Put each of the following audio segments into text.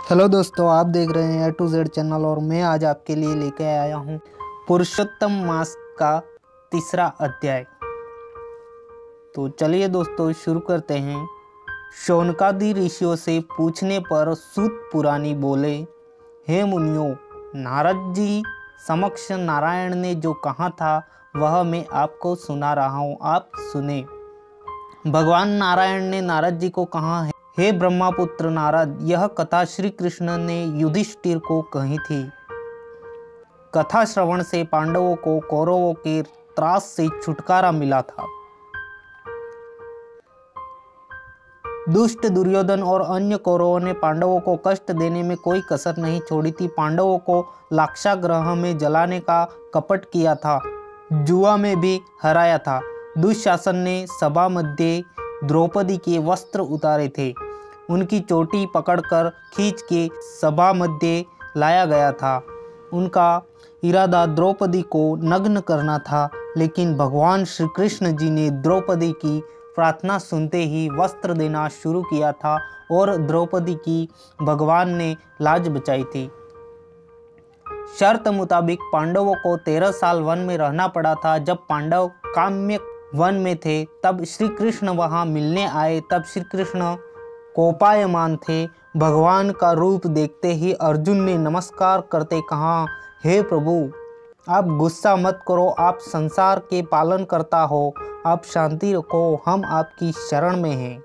Hello दोस्तों, आप देख रहे हैं A to Z चैनल और मैं आज आपके लिए लेके आया हूँ पुरुषोत्तम मास का तीसरा अध्याय। तो चलिए दोस्तों शुरू करते हैं। शौनकादि ऋषियों से पूछने पर सूत पुराणी बोले, हे मुनियों, नारद जी समक्ष नारायण ने जो कहा था वह मैं आपको सुना रहा हूँ, आप सुने। भगवान नारायण ने नारद जी को कहा है, हे ब्रह्मपुत्र नारद, यह कथा श्री कृष्ण ने युधिष्ठिर को कही थी। कथा श्रवण से पांडवों को कौरवों के त्रास से छुटकारा मिला था। दुष्ट दुर्योधन और अन्य कौरवों ने पांडवों को कष्ट देने में कोई कसर नहीं छोड़ी थी। पांडवों को लाक्षागृह में जलाने का कपट किया था, जुआ में भी हराया था। दुशासन ने सभा मध्य द्रौपदी के वस्त्र उतारे थे, उनकी चोटी पकड़कर खींच के सभा मध्य लाया गया था। उनका इरादा द्रौपदी को नग्न करना था, लेकिन भगवान श्री कृष्ण जी ने द्रौपदी की प्रार्थना सुनते ही वस्त्र देना शुरू किया था और द्रौपदी की भगवान ने लाज बचाई थी। शर्त मुताबिक पांडवों को 13 साल वन में रहना पड़ा था। जब पांडव काम्य वन में थे तब श्री कृष्ण वहां मिलने आए। तब श्री कृष्ण कोपायमान थे। भगवान का रूप देखते ही अर्जुन ने नमस्कार करते कहा, हे प्रभु, आप गुस्सा मत करो, आप संसार के पालन करता हो, आप शांति रखो, हम आपकी शरण में हैं।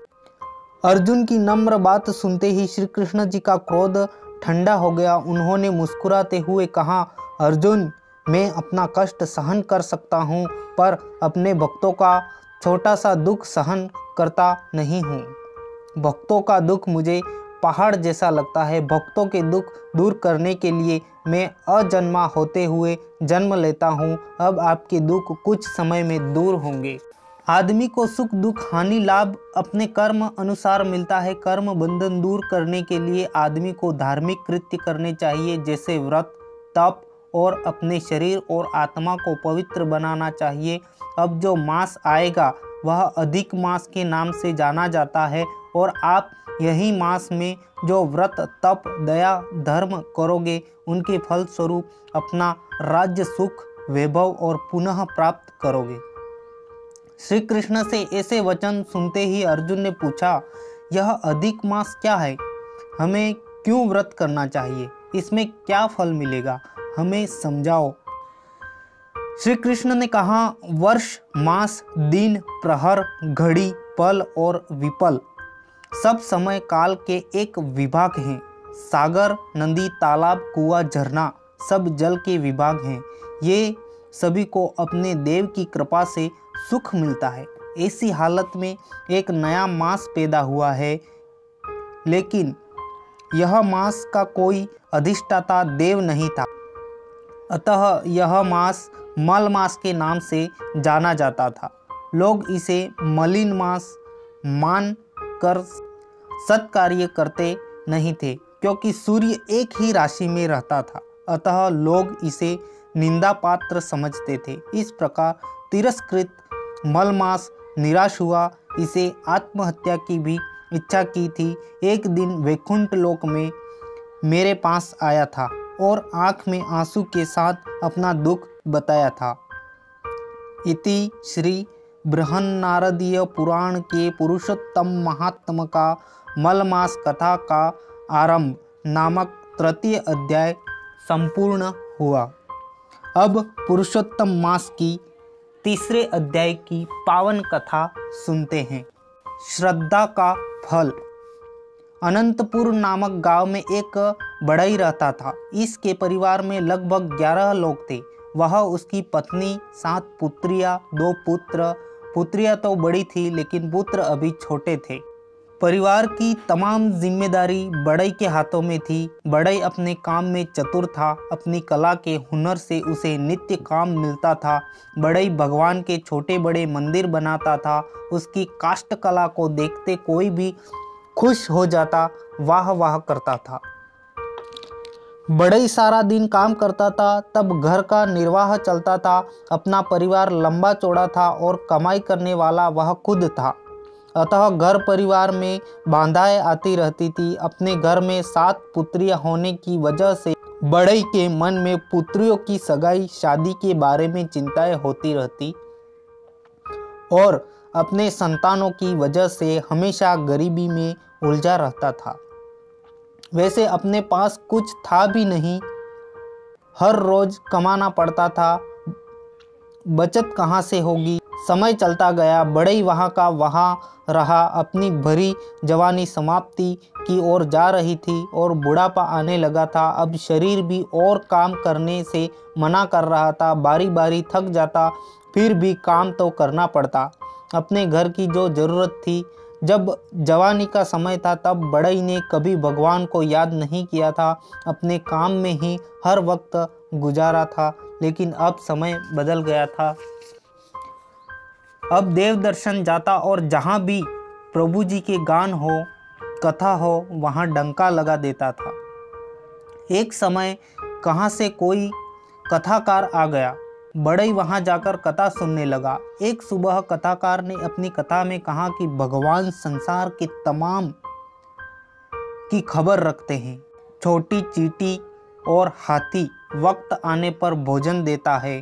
अर्जुन की नम्र बात सुनते ही श्री कृष्ण जी का क्रोध ठंडा हो गया। उन्होंने मुस्कुराते हुए कहा, अर्जुन, मैं अपना कष्ट सहन कर सकता हूँ, पर अपने भक्तों का छोटा सा दुख सहन करता नहीं हूँ। भक्तों का दुख मुझे पहाड़ जैसा लगता है। भक्तों के दुख दूर करने के लिए मैं अजन्मा होते हुए जन्म लेता हूँ। अब आपके दुख कुछ समय में दूर होंगे। आदमी को सुख दुख हानि लाभ अपने कर्म अनुसार मिलता है। कर्म बंधन दूर करने के लिए आदमी को धार्मिक कृत्य करने चाहिए, जैसे व्रत, तप और अपने शरीर और आत्मा को पवित्र बनाना चाहिए। अब जो मास आएगा वह अधिक मास के नाम से जाना जाता है और आप यही मास में जो व्रत, तप, दया, धर्म करोगे, उनके फल स्वरूप अपना राज्य, सुख, वैभव और पुनः प्राप्त करोगे। श्री कृष्ण से ऐसे वचन सुनते ही अर्जुन ने पूछा, यह अधिक मास क्या है? हमें क्यों व्रत करना चाहिए? इसमें क्या फल मिलेगा? हमें समझाओ। श्री कृष्ण ने कहा, वर्ष, मास, दिन, प्रहर, घड़ी, पल और विपल सब समय काल के एक विभाग हैं। सागर, नदी, तालाब, कुआं, झरना सब जल के विभाग हैं। ये सभी को अपने देव की कृपा से सुख मिलता है। ऐसी हालत में एक नया मास पैदा हुआ है, लेकिन यह मास का कोई अधिष्ठाता देव नहीं था, अतः यह मास मल मास के नाम से जाना जाता था। लोग इसे मलिन मास मान कर सत्कार्य करते नहीं थे, क्योंकि सूर्य एक ही राशि में रहता था, अतः लोग इसे निंदा पात्र समझते थे। इस प्रकार तिरस्कृत मलमास निराश हुआ, इसे आत्महत्या की भी इच्छा की थी। एक दिन वैकुंठ लोक में मेरे पास आया था और आँख में आंसू के साथ अपना दुख बताया था। इति श्री बृहन्नारदीय पुराण के पुरुषोत्तम महात्म का मलमास कथा का आरंभ नामक तृतीय अध्याय संपूर्ण हुआ। अब पुरुषोत्तम मास की तीसरे अध्याय की पावन कथा सुनते हैं। श्रद्धा का फल। अनंतपुर नामक गांव में एक बढ़ई रहता था। इसके परिवार में लगभग 11 लोग थे। वह, उसकी पत्नी, 7 पुत्रियां, 2 पुत्र। पुत्रियां तो बड़ी थी, लेकिन पुत्र अभी छोटे थे। परिवार की तमाम जिम्मेदारी बढ़ई के हाथों में थी। बढ़ई अपने काम में चतुर था। अपनी कला के हुनर से उसे नित्य काम मिलता था। बढ़ई भगवान के छोटे बड़े मंदिर बनाता था। उसकी काष्ठ कला को देखते कोई भी खुश हो जाता, वाह वाह करता था। बढ़ई सारा दिन काम करता था, तब घर का निर्वाह चलता था। अपना परिवार लंबा चौड़ा था और कमाई करने वाला वह खुद था। अतः घर परिवार में बाधाएं आती रहती थी। अपने घर में 7 पुत्रियां होने की वजह से बड़ई के मन में पुत्रियों की सगाई शादी के बारे में चिंताएं होती रहती और अपने संतानों की वजह से हमेशा गरीबी में उलझा रहता था। वैसे अपने पास कुछ था भी नहीं, हर रोज कमाना पड़ता था, बचत कहाँ से होगी। समय चलता गया, बड़ई वहाँ का वहाँ रहा। अपनी भरी जवानी समाप्ति की ओर जा रही थी और बुढ़ापा आने लगा था। अब शरीर भी और काम करने से मना कर रहा था। बारी बारी थक जाता, फिर भी काम तो करना पड़ता। अपने घर की जो ज़रूरत थी, जब जवानी का समय था तब बड़ई ने कभी भगवान को याद नहीं किया था। अपने काम में ही हर वक्त गुजारा था। लेकिन अब समय बदल गया था। अब देव दर्शन जाता और जहाँ भी प्रभु जी के गान हो, कथा हो, वहाँ डंका लगा देता था। एक समय कहाँ से कोई कथाकार आ गया। बड़ई वहाँ जाकर कथा सुनने लगा। एक सुबह कथाकार ने अपनी कथा में कहा कि भगवान संसार के तमाम की खबर रखते हैं। छोटी चींटी और हाथी वक्त आने पर भोजन देता है।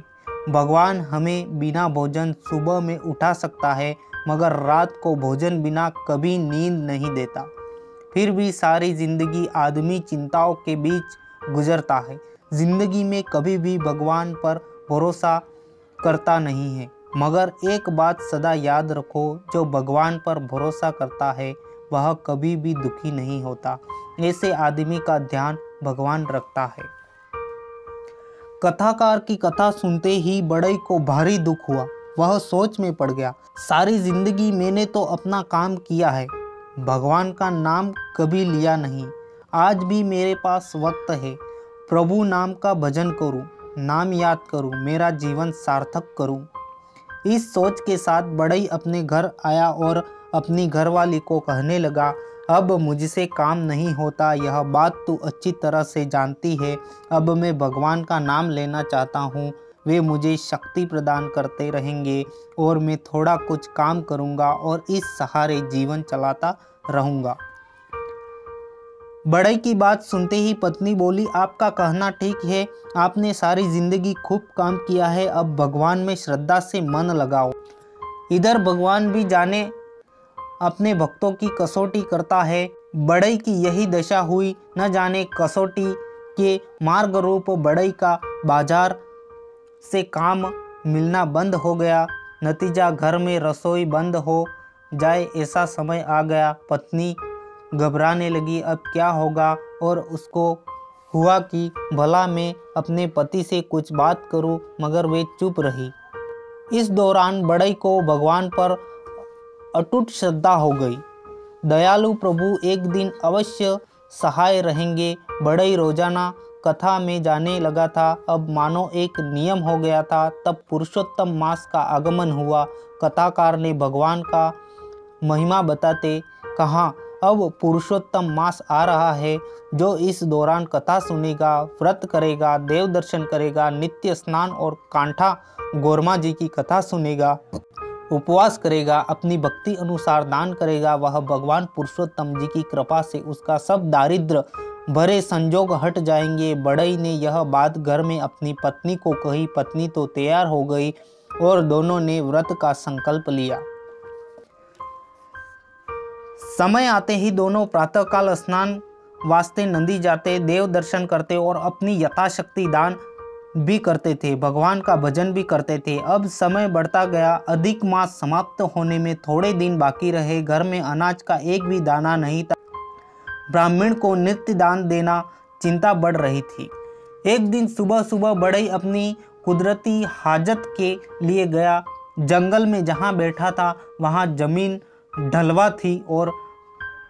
भगवान हमें बिना भोजन सुबह में उठा सकता है, मगर रात को भोजन बिना कभी नींद नहीं देता। फिर भी सारी जिंदगी आदमी चिंताओं के बीच गुजरता है। जिंदगी में कभी भी भगवान पर भरोसा करता नहीं है। मगर एक बात सदा याद रखो, जो भगवान पर भरोसा करता है वह कभी भी दुखी नहीं होता। ऐसे आदमी का ध्यान भगवान रखता है। कथाकार की कथा सुनते ही बड़ई को भारी दुख हुआ। वह सोच में पड़ गया, सारी जिंदगी मैंने तो अपना काम किया है, भगवान का नाम कभी लिया नहीं। आज भी मेरे पास वक्त है, प्रभु नाम का भजन करूं, नाम याद करूं, मेरा जीवन सार्थक करूं। इस सोच के साथ बड़ई अपने घर आया और अपनी घरवाली को कहने लगा, अब मुझसे काम नहीं होता, यह बात तू अच्छी तरह से जानती है। अब मैं भगवान का नाम लेना चाहता हूँ। वे मुझे शक्ति प्रदान करते रहेंगे और मैं थोड़ा कुछ काम करूँगा और इस सहारे जीवन चलाता रहूँगा। बड़ई की बात सुनते ही पत्नी बोली, आपका कहना ठीक है, आपने सारी जिंदगी खूब काम किया है, अब भगवान में श्रद्धा से मन लगाओ। इधर भगवान भी जाने अपने भक्तों की कसौटी करता है। बड़ई की यही दशा हुई। न जाने कसौटी के मार्ग रूप बड़ई का बाजार से काम मिलना बंद हो गया। नतीजा घर में रसोई बंद हो जाए ऐसा समय आ गया। पत्नी घबराने लगी, अब क्या होगा, और उसको हुआ कि भला मैं अपने पति से कुछ बात करूं, मगर वे चुप रही। इस दौरान बड़ई को भगवान पर अटूट श्रद्धा हो गई। दयालु प्रभु एक दिन अवश्य सहाय रहेंगे। बड़ई रोजाना कथा में जाने लगा था। अब मानो एक नियम हो गया था। तब पुरुषोत्तम मास का आगमन हुआ। कथाकार ने भगवान का महिमा बताते कहा, अब पुरुषोत्तम मास आ रहा है। जो इस दौरान कथा सुनेगा, व्रत करेगा, देव दर्शन करेगा, नित्य स्नान और कांठा गोरमा जी की कथा सुनेगा, उपवास करेगा, अपनी भक्ति अनुसार दान करेगा, वह भगवान पुरुषोत्तम जी की कृपा से उसका सब दारिद्र भरे संजोग हट जाएंगे। बड़ई ने यह बात घर में अपनी पत्नी को कही। पत्नी तो तैयार हो गई और दोनों ने व्रत का संकल्प लिया। समय आते ही दोनों प्रातःकाल स्नान वास्ते नदी जाते, देव दर्शन करते और अपनी यथाशक्ति दान भी करते थे, भगवान का भजन भी करते थे। अब समय बढ़ता गया। अधिक मास समाप्त होने में थोड़े दिन बाकी रहे। घर में अनाज का एक भी दाना नहीं था। ब्राह्मण को नित्य दान देना चिंता बढ़ रही थी। एक दिन सुबह सुबह बड़ई अपनी कुदरती हाजत के लिए गया। जंगल में जहाँ बैठा था वहाँ जमीन ढलवा थी और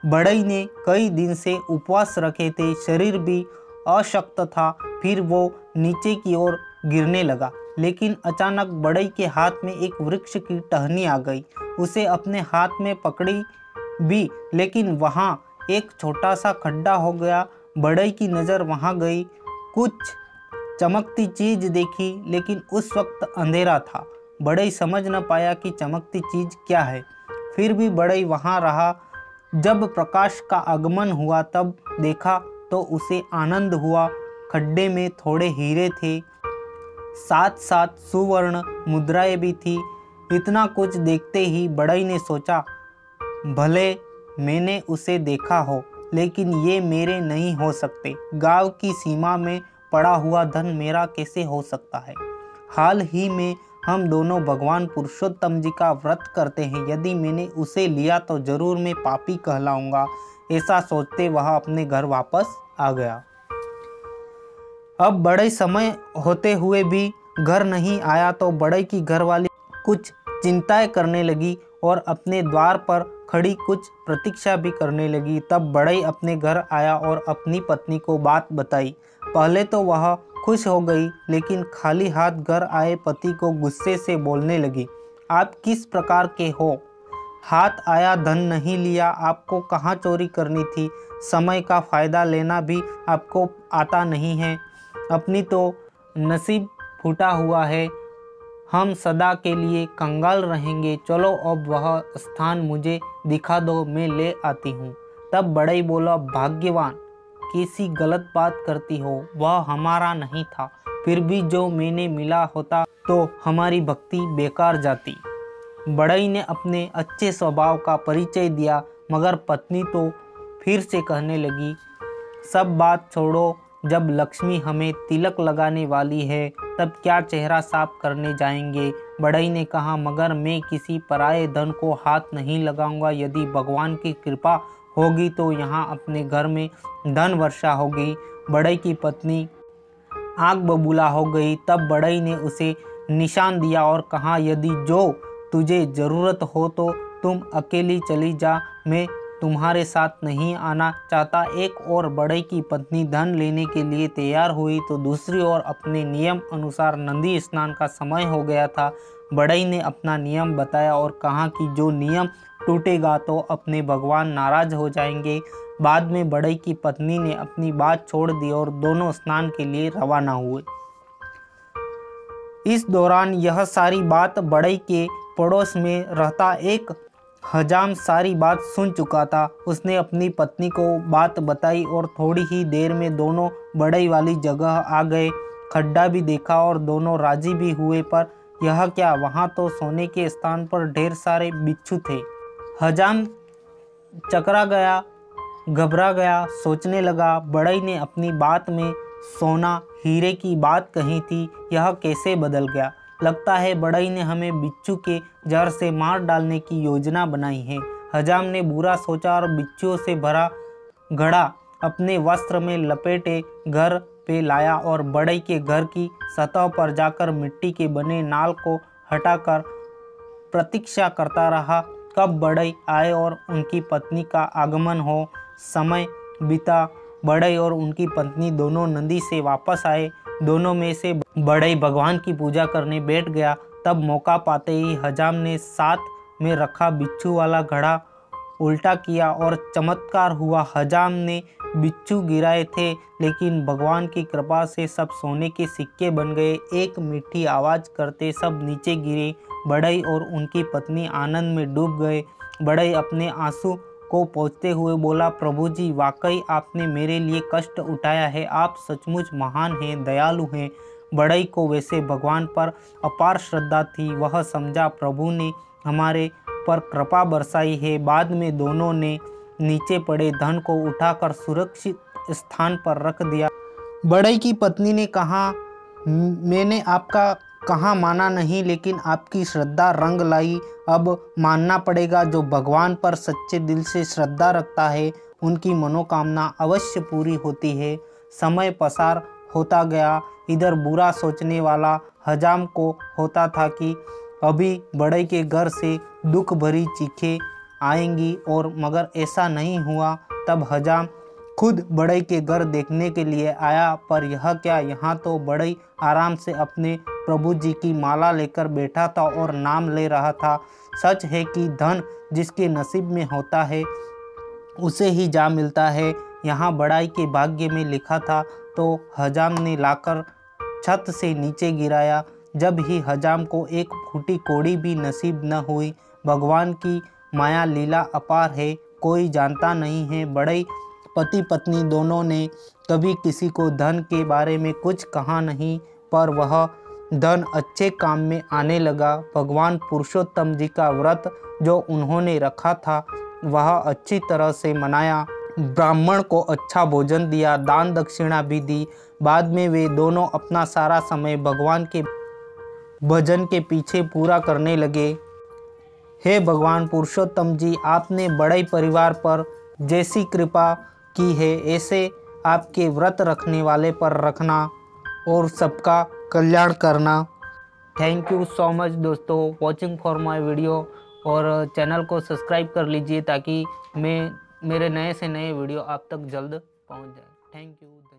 बड़ई ने कई दिन से उपवास रखे थे। शरीर भी अशक्त था। फिर वो नीचे की ओर गिरने लगा, लेकिन अचानक बड़ई के हाथ में एक वृक्ष की टहनी आ गई। उसे अपने हाथ में पकड़ी भी, लेकिन वहाँ एक छोटा सा खड्डा हो गया। बड़ई की नज़र वहाँ गई, कुछ चमकती चीज देखी, लेकिन उस वक्त अंधेरा था। बड़ई समझ न पाया कि चमकती चीज क्या है। फिर भी बड़ई वहाँ रहा। जब प्रकाश का आगमन हुआ तब देखा तो उसे आनंद हुआ। खड्डे में थोड़े हीरे थे, साथ साथ सुवर्ण मुद्राएं भी थी। इतना कुछ देखते ही बड़ई ने सोचा, भले मैंने उसे देखा हो, लेकिन ये मेरे नहीं हो सकते। गांव की सीमा में पड़ा हुआ धन मेरा कैसे हो सकता है? हाल ही में हम दोनों भगवान पुरुषोत्तम जी का व्रत करते हैं। यदि मैंने उसे लिया तो जरूर मैं पापी कहलाऊंगा। ऐसा सोचते वह अपने घर वापस आ गया। अब बड़े समय होते हुए भी घर नहीं आया तो बड़े की घरवाली कुछ चिंताएं करने लगी और अपने द्वार पर खड़ी कुछ प्रतीक्षा भी करने लगी। तब बड़ई अपने घर आया और अपनी पत्नी को बात बताई। पहले तो वह खुश हो गई, लेकिन खाली हाथ घर आए पति को गुस्से से बोलने लगी, आप किस प्रकार के हो? हाथ आया धन नहीं लिया, आपको कहाँ चोरी करनी थी? समय का फायदा लेना भी आपको आता नहीं है। अपनी तो नसीब फूटा हुआ है, हम सदा के लिए कंगाल रहेंगे। चलो अब वह स्थान मुझे दिखा दो, मैं ले आती हूँ। तब बड़ई बोला, भाग्यवान, कैसी गलत बात करती हो, वह हमारा नहीं था। फिर भी जो मैंने मिला होता तो हमारी भक्ति बेकार जाती। बड़ई ने अपने अच्छे स्वभाव का परिचय दिया, मगर पत्नी तो फिर से कहने लगी, सब बात छोड़ो, जब लक्ष्मी हमें तिलक लगाने वाली है तब क्या चेहरा साफ करने जाएंगे? बड़ई ने कहा, मगर मैं किसी पराये धन को हाथ नहीं लगाऊंगा। यदि भगवान की कृपा होगी तो यहाँ अपने घर में धन वर्षा होगी। बड़ई की पत्नी आग बबूला हो गई। तब बड़ई ने उसे निशान दिया और कहा, यदि जो तुझे ज़रूरत हो तो तुम अकेली चली जा, मैं तुम्हारे साथ नहीं आना चाहता। एक और बड़ई की पत्नी धन लेने के लिए तैयार हुई तो दूसरी ओर अपने नियम अनुसार नदी स्नान का समय हो गया था। बड़ई ने अपना नियम बताया और कहा कि जो नियम टूटेगा तो अपने भगवान नाराज हो जाएंगे। बाद में बड़ई की पत्नी ने अपनी बात छोड़ दी और दोनों स्नान के लिए रवाना हुए। इस दौरान यह सारी बात बड़ई के पड़ोस में रहता एक हजाम सारी बात सुन चुका था। उसने अपनी पत्नी को बात बताई और थोड़ी ही देर में दोनों बड़ई वाली जगह आ गए। खड्डा भी देखा और दोनों राजी भी हुए, पर यह क्या, वहाँ तो सोने के स्थान पर ढेर सारे बिच्छू थे। हजाम चकरा गया, घबरा गया, सोचने लगा, बड़ई ने अपनी बात में सोना हीरे की बात कही थी, यह कैसे बदल गया? लगता है बड़ई ने हमें बिच्छू के जहर से मार डालने की योजना बनाई है। हजाम ने बुरा सोचा और बिच्छुओं से भरा घड़ा अपने वस्त्र में लपेटे घर पे लाया और बड़ई के घर की सतह पर जाकर मिट्टी के बने नाल को हटाकर प्रतीक्षा करता रहा कब बड़ई आए और उनकी पत्नी का आगमन हो। समय बीता, बड़ई और उनकी पत्नी दोनों नदी से वापस आए। दोनों में से बड़ई भगवान की पूजा करने बैठ गया। तब मौका पाते ही हजाम ने साथ में रखा बिच्छू वाला घड़ा उल्टा किया और चमत्कार हुआ। हजाम ने बिच्छू गिराए थे, लेकिन भगवान की कृपा से सब सोने के सिक्के बन गए। एक मीठी आवाज़ करते सब नीचे गिरे। बड़ई और उनकी पत्नी आनंद में डूब गए। बड़ई अपने आंसू को पोंछते हुए बोला, प्रभु जी, वाकई आपने मेरे लिए कष्ट उठाया है। आप सचमुच महान हैं, दयालु हैं। बड़ई को वैसे भगवान पर अपार श्रद्धा थी। वह समझा प्रभु ने हमारे पर कृपा बरसाई है। बाद में दोनों ने नीचे पड़े धन को उठाकर सुरक्षित स्थान पर रख दिया। बड़ई की पत्नी ने कहा, मैंने आपका कहा माना नहीं, लेकिन आपकी श्रद्धा रंग लाई। अब मानना पड़ेगा। जो भगवान पर सच्चे दिल से श्रद्धा रखता है उनकी मनोकामना अवश्य पूरी होती है। समय पसार होता गया। इधर बुरा सोचने वाला हजाम को होता था कि अभी बड़ई के घर से दुख भरी चीखें आएंगी, और मगर ऐसा नहीं हुआ। तब हजाम खुद बड़ई के घर देखने के लिए आया, पर यह क्या, यहाँ तो बड़ई आराम से अपने प्रभु जी की माला लेकर बैठा था और नाम ले रहा था। सच है कि धन जिसके नसीब में होता है उसे ही जा मिलता है। यहाँ बड़ई के भाग्य में लिखा था तो हजाम ने लाकर छत से नीचे गिराया। जब ही हजाम को एक फूटी कौड़ी भी नसीब न हुई। भगवान की माया लीला अपार है, कोई जानता नहीं है। बड़े पति पत्नी दोनों ने कभी किसी को धन के बारे में कुछ कहा नहीं, पर वह धन अच्छे काम में आने लगा। भगवान पुरुषोत्तम जी का व्रत जो उन्होंने रखा था वह अच्छी तरह से मनाया। ब्राह्मण को अच्छा भोजन दिया, दान दक्षिणा भी दी। बाद में वे दोनों अपना सारा समय भगवान के भजन के पीछे पूरा करने लगे। हे भगवान पुरुषोत्तम जी, आपने बड़े परिवार पर जैसी कृपा की है ऐसे आपके व्रत रखने वाले पर रखना और सबका कल्याण करना। थैंक यू सो मच दोस्तों वॉचिंग फॉर माय वीडियो, और चैनल को सब्सक्राइब कर लीजिए ताकि मेरे नए से नए वीडियो आप तक जल्द पहुंच जाए। Thank you.